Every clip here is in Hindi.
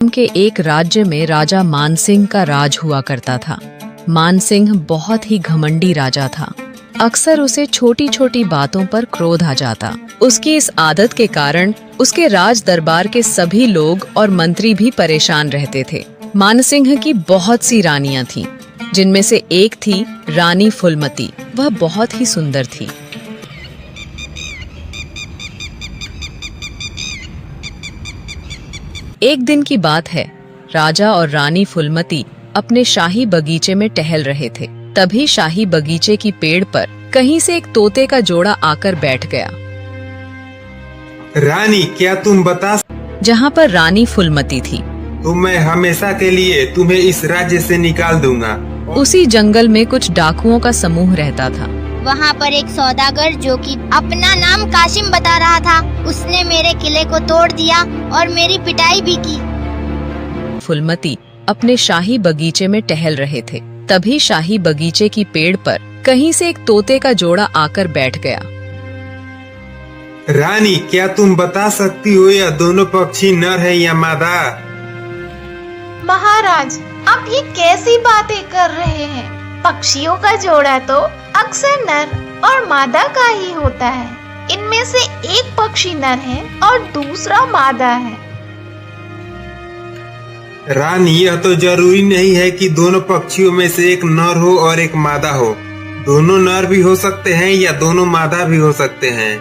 के एक राज्य में राजा मानसिंह का राज हुआ करता था। मानसिंह बहुत ही घमंडी राजा था। अक्सर उसे छोटी छोटी बातों पर क्रोध आ जाता। उसकी इस आदत के कारण उसके राज दरबार के सभी लोग और मंत्री भी परेशान रहते थे। मानसिंह की बहुत सी रानियां थीं, जिनमें से एक थी रानी फूलमती। वह बहुत ही सुंदर थी। एक दिन की बात है, राजा और रानी फूलमती अपने शाही बगीचे में टहल रहे थे। तभी शाही बगीचे की पेड़ पर कहीं से एक तोते का जोड़ा आकर बैठ गया। रानी, क्या तुम बता जहाँ पर रानी फूलमती थी, तो मैं हमेशा के लिए तुम्हें इस राज्य से निकाल दूंगा। उसी जंगल में कुछ डाकुओं का समूह रहता था। वहाँ पर एक सौदागर जो कि अपना नाम कासिम बता रहा था, उसने मेरे किले को तोड़ दिया और मेरी पिटाई भी की। फूलमती अपने शाही बगीचे में टहल रहे थे। तभी शाही बगीचे की पेड़ पर कहीं से एक तोते का जोड़ा आकर बैठ गया। रानी, क्या तुम बता सकती हो यह दोनों पक्षी नर है या मादा? महाराज, आप ये कैसी बातें कर रहे हैं? पक्षियों का जोड़ा तो अक्सर नर और मादा का ही होता है। इनमें से एक पक्षी नर है और दूसरा मादा है। रानी, यह तो जरूरी नहीं है कि दोनों पक्षियों में से एक नर हो और एक मादा हो। दोनों नर भी हो सकते हैं या दोनों मादा भी हो सकते हैं।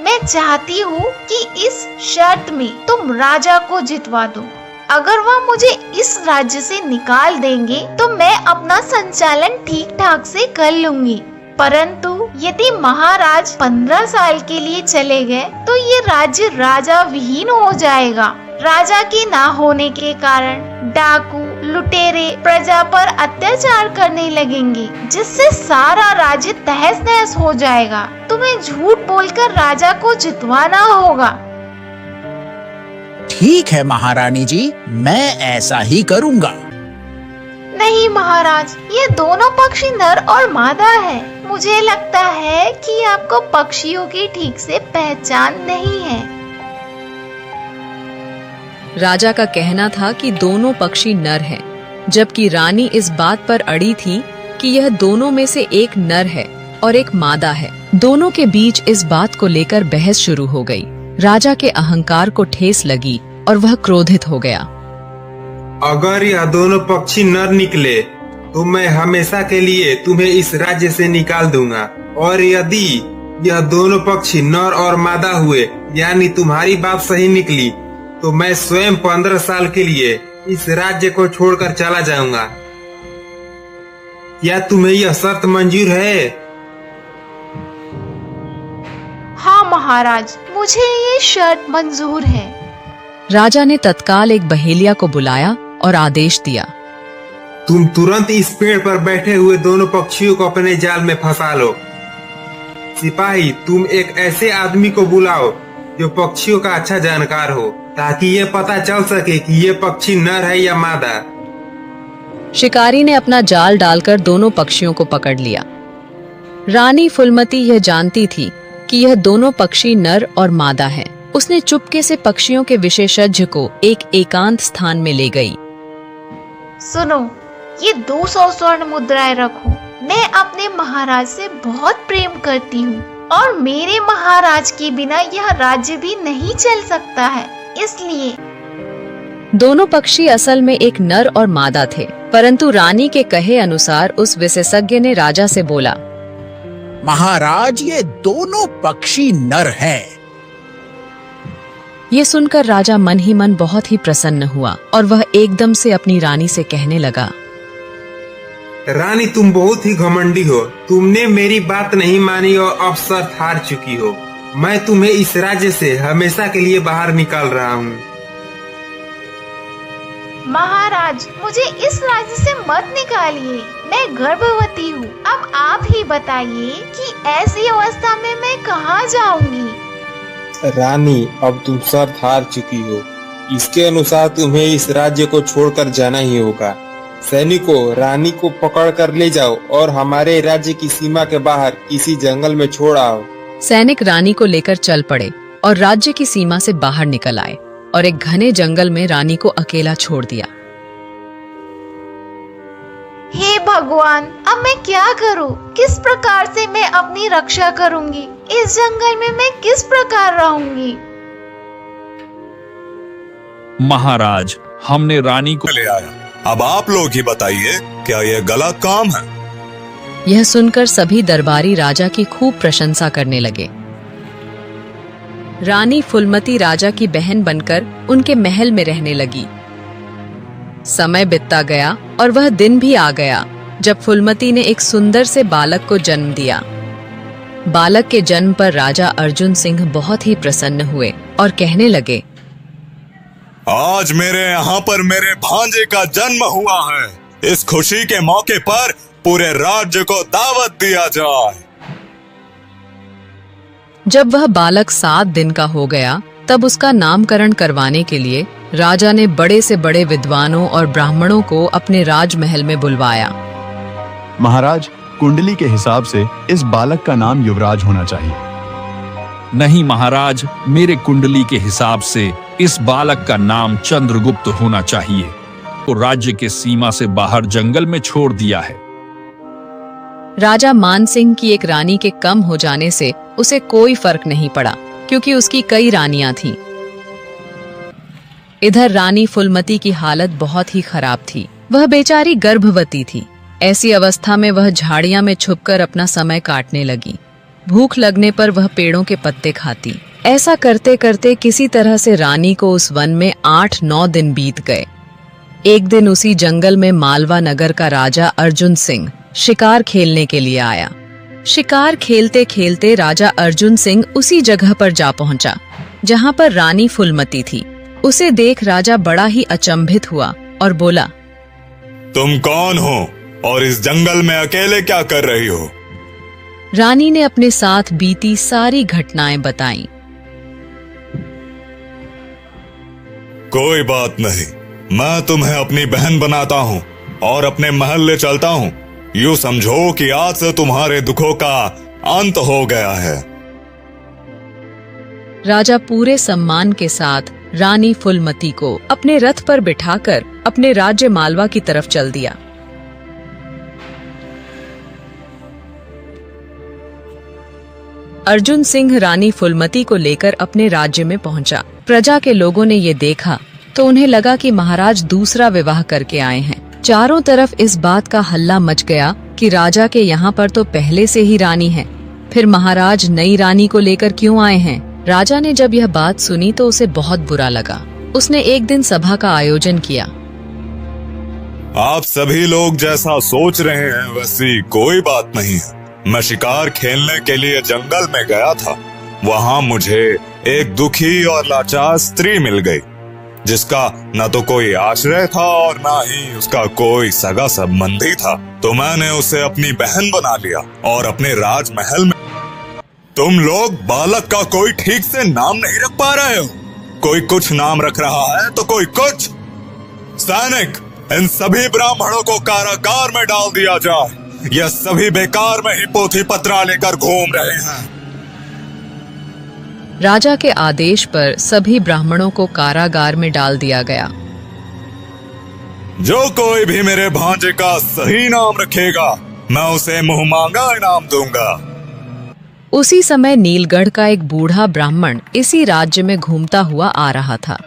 मैं चाहती हूँ कि इस शर्त में तुम राजा को जितवा दो। अगर वह मुझे इस राज्य से निकाल देंगे तो मैं अपना संचालन ठीक ठाक से कर लूंगी। परंतु यदि महाराज 15 साल के लिए चले गए तो ये राज्य राजा विहीन हो जाएगा। राजा के ना होने के कारण डाकू, लुटेरे प्रजा पर अत्याचार करने लगेंगे, जिससे सारा राज्य तहस नहस हो जाएगा। तुम्हें झूठ बोलकर राजा को जितवाना होगा। ठीक है महारानी जी, मैं ऐसा ही करूंगा। नहीं महाराज, ये दोनों पक्षी नर और मादा है। मुझे लगता है कि आपको पक्षियों की ठीक से पहचान नहीं है। राजा का कहना था कि दोनों पक्षी नर हैं, जबकि रानी इस बात पर अड़ी थी कि यह दोनों में से एक नर है और एक मादा है। दोनों के बीच इस बात को लेकर बहस शुरू हो गई। राजा के अहंकार को ठेस लगी और वह क्रोधित हो गया। अगर यह दोनों पक्षी नर निकले तो मैं हमेशा के लिए तुम्हें इस राज्य से निकाल दूंगा, और यदि यह दोनों पक्षी नर और मादा हुए, यानी तुम्हारी बात सही निकली, तो मैं स्वयं 15 साल के लिए इस राज्य को छोड़कर चला जाऊंगा। क्या तुम्हें यह शर्त मंजूर है? हाँ महाराज, मुझे ये शर्त मंजूर है। राजा ने तत्काल एक बहेलिया को बुलाया और आदेश दिया, तुम तुरंत इस पेड़ पर बैठे हुए दोनों पक्षियों को अपने जाल में फंसा लो। सिपाही, तुम एक ऐसे आदमी को बुलाओ जो पक्षियों का अच्छा जानकार हो, ताकि ये पता चल सके कि ये पक्षी नर है या मादा। शिकारी ने अपना जाल डालकर दोनों पक्षियों को पकड़ लिया। रानी फूलमती यह जानती थी कि यह दोनों पक्षी नर और मादा हैं। उसने चुपके से पक्षियों के विशेषज्ञ को एक एकांत स्थान में ले गई। सुनो, ये 200 स्वर्ण मुद्राएं रखो। मैं अपने महाराज से बहुत प्रेम करती हूँ और मेरे महाराज के बिना यह राज्य भी नहीं चल सकता है, इसलिए। दोनों पक्षी असल में एक नर और मादा थे, परंतु रानी के कहे अनुसार उस विशेषज्ञ ने राजा से बोला, महाराज, ये दोनों पक्षी नर हैं। ये सुनकर राजा मन ही मन बहुत ही प्रसन्न हुआ और वह एकदम से अपनी रानी से कहने लगा, रानी, तुम बहुत ही घमंडी हो। तुमने मेरी बात नहीं मानी और अब शर्त हार चुकी हो। मैं तुम्हें इस राज्य से हमेशा के लिए बाहर निकाल रहा हूँ। महाराज, मुझे इस राज्य से मत निकालिए। मैं गर्भवती हूँ। अब आप ही बताइए कि ऐसी अवस्था में मैं कहाँ जाऊंगी? रानी, अब तुम शर्त हार चुकी हो। इसके अनुसार तुम्हें इस राज्य को छोड़कर जाना ही होगा। सैनिकों, रानी को पकड़ कर ले जाओ और हमारे राज्य की सीमा के बाहर किसी जंगल में छोड़ आओ। सैनिक रानी को लेकर चल पड़े और राज्य की सीमा से बाहर निकल आए और एक घने जंगल में रानी को अकेला छोड़ दिया। हे भगवान, अब मैं क्या करूं? किस प्रकार से मैं अपनी रक्षा करूंगी? इस जंगल में मैं किस प्रकार रहूंगी? महाराज, हमने रानी को ले आया। अब आप लोग ही बताइए, क्या यह गलत काम है? यह सुनकर सभी दरबारी राजा की खूब प्रशंसा करने लगे। रानी फूलमती राजा की बहन बनकर उनके महल में रहने लगी। समय बीतता गया और वह दिन भी आ गया जब फूलमती ने एक सुंदर से बालक को जन्म दिया। बालक के जन्म पर राजा अर्जुन सिंह बहुत ही प्रसन्न हुए और कहने लगे, आज मेरे यहाँ पर मेरे भांजे का जन्म हुआ है। इस खुशी के मौके पर पूरे राज्य को दावत दिया जाए। जब वह बालक 7 दिन का हो गया तब उसका नामकरण करवाने के लिए राजा ने बड़े से बड़े विद्वानों और ब्राह्मणों को अपने राजमहल में बुलवाया। महाराज, कुंडली के हिसाब से इस बालक का नाम युवराज होना चाहिए। नहीं महाराज, मेरे कुंडली के हिसाब से इस बालक का नाम चंद्रगुप्त होना चाहिए। तो राज्य के सीमा से बाहर जंगल में छोड़ दिया है। राजा मानसिंह की एक रानी के कम हो जाने से उसे कोई फर्क नहीं पड़ा, क्योंकि उसकी कई रानियां थीं। इधर रानी फूलमती की हालत बहुत ही खराब थी। वह बेचारी गर्भवती थी। ऐसी अवस्था में वह झाड़ियां में छुपकर अपना समय काटने लगी। भूख लगने पर वह पेड़ों के पत्ते खाती। ऐसा करते करते किसी तरह से रानी को उस वन में 8-9 दिन बीत गए। एक दिन उसी जंगल में मालवा नगर का राजा अर्जुन सिंह शिकार खेलने के लिए आया। शिकार खेलते खेलते राजा अर्जुन सिंह उसी जगह पर जा पहुंचा जहां पर रानी फूलमती थी। उसे देख राजा बड़ा ही अचंभित हुआ और बोला, तुम कौन हो और इस जंगल में अकेले क्या कर रही हो? रानी ने अपने साथ बीती सारी घटनाएं बताईं। कोई बात नहीं, मैं तुम्हें अपनी बहन बनाता हूँ और अपने महल ले चलता हूँ। यूँ समझो कि आज से तुम्हारे दुखों का अंत हो गया है। राजा पूरे सम्मान के साथ रानी फूलमती को अपने रथ पर बिठाकर अपने राज्य मालवा की तरफ चल दिया। अर्जुन सिंह रानी फूलमती को लेकर अपने राज्य में पहुंचा। प्रजा के लोगों ने ये देखा तो उन्हें लगा कि महाराज दूसरा विवाह करके आए हैं। चारों तरफ इस बात का हल्ला मच गया कि राजा के यहाँ पर तो पहले से ही रानी है, फिर महाराज नई रानी को लेकर क्यों आए हैं। राजा ने जब यह बात सुनी तो उसे बहुत बुरा लगा। उसने एक दिन सभा का आयोजन किया। आप सभी लोग जैसा सोच रहे हैं वैसी कोई बात नहीं है। मैं शिकार खेलने के लिए जंगल में गया था। वहाँ मुझे एक दुखी और लाचार स्त्री मिल गई, जिसका न तो कोई आश्रय था और न ही उसका कोई सगा संबंधी था। तो मैंने उसे अपनी बहन बना लिया और अपने राजमहल में। तुम लोग बालक का कोई ठीक से नाम नहीं रख पा रहे हो। कोई कुछ नाम रख रहा है तो कोई कुछ। सैनिक, इन सभी ब्राह्मणों को कारागार में डाल दिया जाए। यह सभी बेकार में ही पोथी पत्रा लेकर घूम रहे हैं। राजा के आदेश पर सभी ब्राह्मणों को कारागार में डाल दिया गया। जो कोई भी मेरे भांजे का सही नाम रखेगा, मैं उसे मुंह मांगा इनाम दूंगा। उसी समय नीलगढ़ का एक बूढ़ा ब्राह्मण इसी राज्य में घूमता हुआ आ रहा था।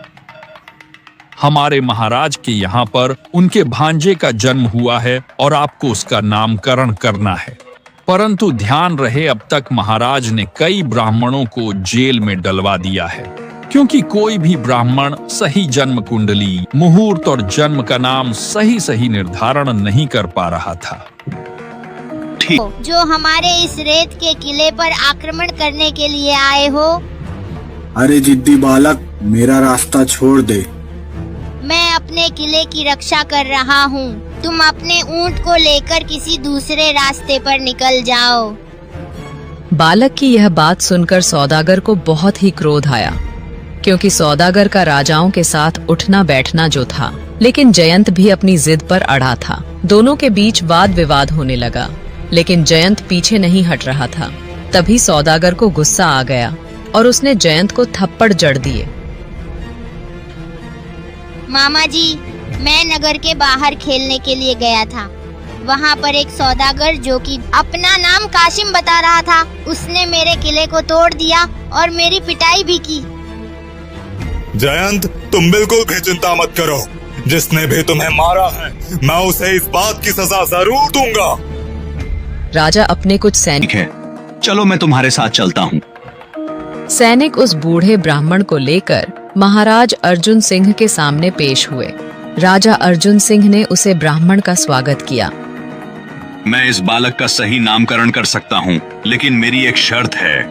हमारे महाराज के यहाँ पर उनके भांजे का जन्म हुआ है और आपको उसका नामकरण करना है। परंतु ध्यान रहे, अब तक महाराज ने कई ब्राह्मणों को जेल में डलवा दिया है, क्योंकि कोई भी ब्राह्मण सही जन्म कुंडली, मुहूर्त और जन्म का नाम सही निर्धारण नहीं कर पा रहा था। जो हमारे इस रेत के किले पर आक्रमण करने के लिए आए हो। अरे जिद्दी बालक, मेरा रास्ता छोड़ दे। मैं अपने किले की रक्षा कर रहा हूँ। तुम अपने ऊंट को लेकर किसी दूसरे रास्ते पर निकल जाओ। बालक की यह बात सुनकर सौदागर को बहुत ही क्रोध आया, क्योंकि सौदागर का राजाओं के साथ उठना बैठना जो था। लेकिन जयंत भी अपनी जिद पर अड़ा था। दोनों के बीच वाद विवाद होने लगा, लेकिन जयंत पीछे नहीं हट रहा था। तभी सौदागर को गुस्सा आ गया और उसने जयंत को थप्पड़ जड़ दिए। मामा जी, मैं नगर के बाहर खेलने के लिए गया था। वहाँ पर एक सौदागर जो कि अपना नाम काशिम बता रहा था, उसने मेरे किले को तोड़ दिया और मेरी पिटाई भी की। जयंत, तुम बिल्कुल भी चिंता मत करो। जिसने भी तुम्हें मारा है, मैं उसे इस बात की सजा जरूर दूंगा। राजा अपने कुछ सैनिक है, चलो मैं तुम्हारे साथ चलता हूँ। सैनिक उस बूढ़े ब्राह्मण को लेकर महाराज अर्जुन सिंह के सामने पेश हुए। राजा अर्जुन सिंह ने उसे ब्राह्मण का स्वागत किया। मैं इस बालक का सही नामकरण कर सकता हूँ, लेकिन मेरी एक शर्त है।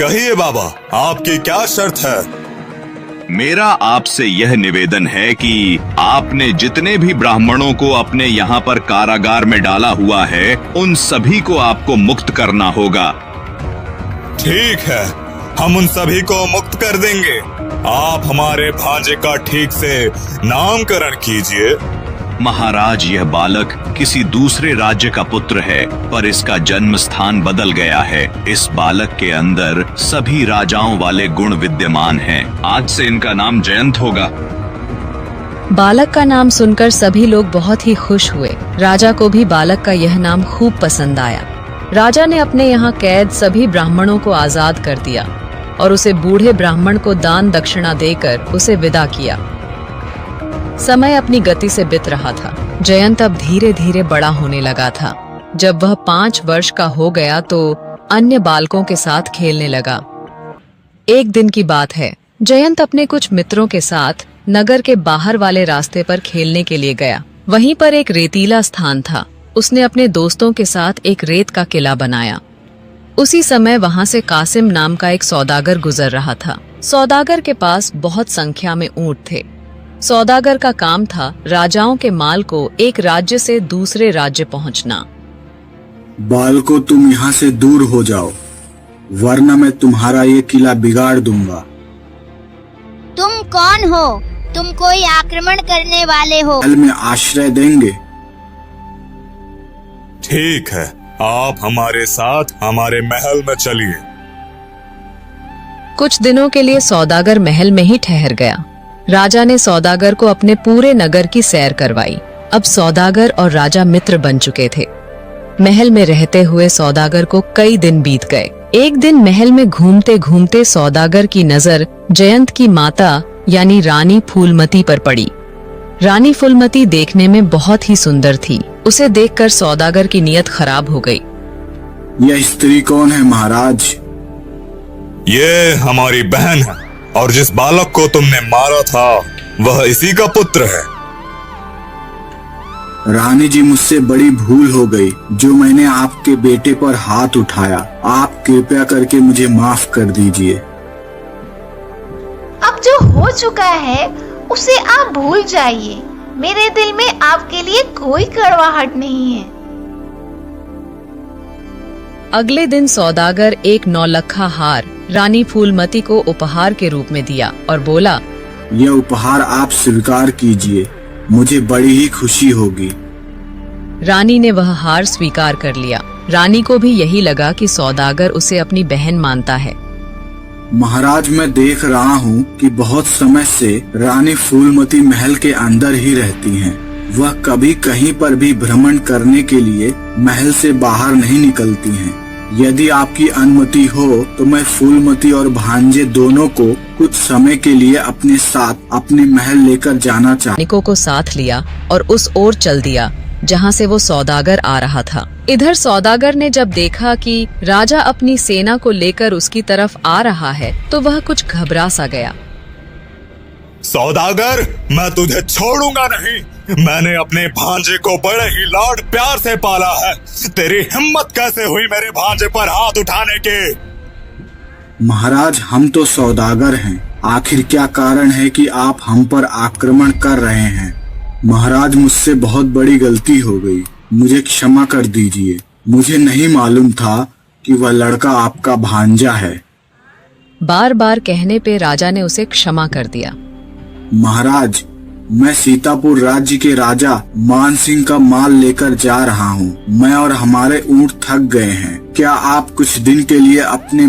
कहिए बाबा, आपकी क्या शर्त है? मेरा आपसे यह निवेदन है कि आपने जितने भी ब्राह्मणों को अपने यहाँ पर कारागार में डाला हुआ है, उन सभी को आपको मुक्त करना होगा। ठीक है, हम उन सभी को मुक्त कर देंगे। आप हमारे भांजे का ठीक से नामकरण कीजिए। महाराज, यह बालक किसी दूसरे राज्य का पुत्र है, पर इसका जन्म स्थान बदल गया है। इस बालक के अंदर सभी राजाओं वाले गुण विद्यमान हैं। आज से इनका नाम जयंत होगा। बालक का नाम सुनकर सभी लोग बहुत ही खुश हुए। राजा को भी बालक का यह नाम खूब पसंद आया। राजा ने अपने यहाँ कैद सभी ब्राह्मणों को आजाद कर दिया और उसे बूढ़े ब्राह्मण को दान दक्षिणा देकर उसे विदा किया। समय अपनी गति से बीत रहा था। जयंत अब धीरे धीरे बड़ा होने लगा था। जब वह 5 वर्ष का हो गया तो अन्य बालकों के साथ खेलने लगा। एक दिन की बात है, जयंत अपने कुछ मित्रों के साथ नगर के बाहर वाले रास्ते पर खेलने के लिए गया। वहीं पर एक रेतीला स्थान था। उसने अपने दोस्तों के साथ एक रेत का किला बनाया। उसी समय वहां से कासिम नाम का एक सौदागर गुजर रहा था। सौदागर के पास बहुत संख्या में ऊंट थे। सौदागर का काम था राजाओं के माल को एक राज्य से दूसरे राज्य पहुंचना। बालको, तुम यहाँ से दूर हो जाओ, वरना मैं तुम्हारा ये किला बिगाड़ दूंगा। तुम कौन हो? तुम कोई आक्रमण करने वाले हो? महल में आश्रय देंगे। ठीक है, आप हमारे साथ हमारे महल में चलिए। कुछ दिनों के लिए सौदागर महल में ही ठहर गया। राजा ने सौदागर को अपने पूरे नगर की सैर करवाई। अब सौदागर और राजा मित्र बन चुके थे। महल में रहते हुए सौदागर को कई दिन बीत गए। एक दिन महल में घूमते घूमते सौदागर की नजर जयंत की माता यानी रानी फूलमती पर पड़ी। रानी फूलमती देखने में बहुत ही सुंदर थी। उसे देखकर सौदागर की नीयत खराब हो गई। यह स्त्री कौन है महाराज? ये हमारी बहन है, और जिस बालक को तुमने मारा था वह इसी का पुत्र है। रानी जी, मुझसे बड़ी भूल हो गई जो मैंने आपके बेटे पर हाथ उठाया। आप कृपया करके मुझे माफ कर दीजिए। अब जो हो चुका है उसे आप भूल जाइए। मेरे दिल में आपके लिए कोई कड़वाहट नहीं है। अगले दिन सौदागर एक 9 लखा हार रानी फूलमती को उपहार के रूप में दिया और बोला, यह उपहार आप स्वीकार कीजिए, मुझे बड़ी ही खुशी होगी। रानी ने वह हार स्वीकार कर लिया। रानी को भी यही लगा कि सौदागर उसे अपनी बहन मानता है। महाराज, मैं देख रहा हूँ कि बहुत समय से रानी फूलमती महल के अंदर ही रहती हैं। वह कभी कहीं पर भी भ्रमण करने के लिए महल से बाहर नहीं निकलती हैं। यदि आपकी अनुमति हो तो मैं फूलमती और भांजे दोनों को कुछ समय के लिए अपने साथ अपने महल लेकर जाना चाहता। सैनिकों को साथ लिया और उस ओर चल दिया जहां से वो सौदागर आ रहा था। इधर सौदागर ने जब देखा कि राजा अपनी सेना को लेकर उसकी तरफ आ रहा है तो वह कुछ घबरा सा गया। सौदागर, मैं तुझे छोड़ूंगा नहीं। मैंने अपने भांजे को बड़े ही लाड प्यार से पाला है। तेरी हिम्मत कैसे हुई मेरे भांजे पर हाथ उठाने की? महाराज, हम तो सौदागर हैं। आखिर क्या कारण है कि आप हम पर आक्रमण कर रहे हैं? महाराज, मुझसे बहुत बड़ी गलती हो गई, मुझे क्षमा कर दीजिए। मुझे नहीं मालूम था कि वह लड़का आपका भांजा है। बार बार कहने पे राजा ने उसे क्षमा कर दिया। महाराज, मैं सीतापुर राज्य के राजा मान सिंह का माल लेकर जा रहा हूँ। मैं और हमारे ऊंट थक गए हैं। क्या आप कुछ दिन के लिए अपने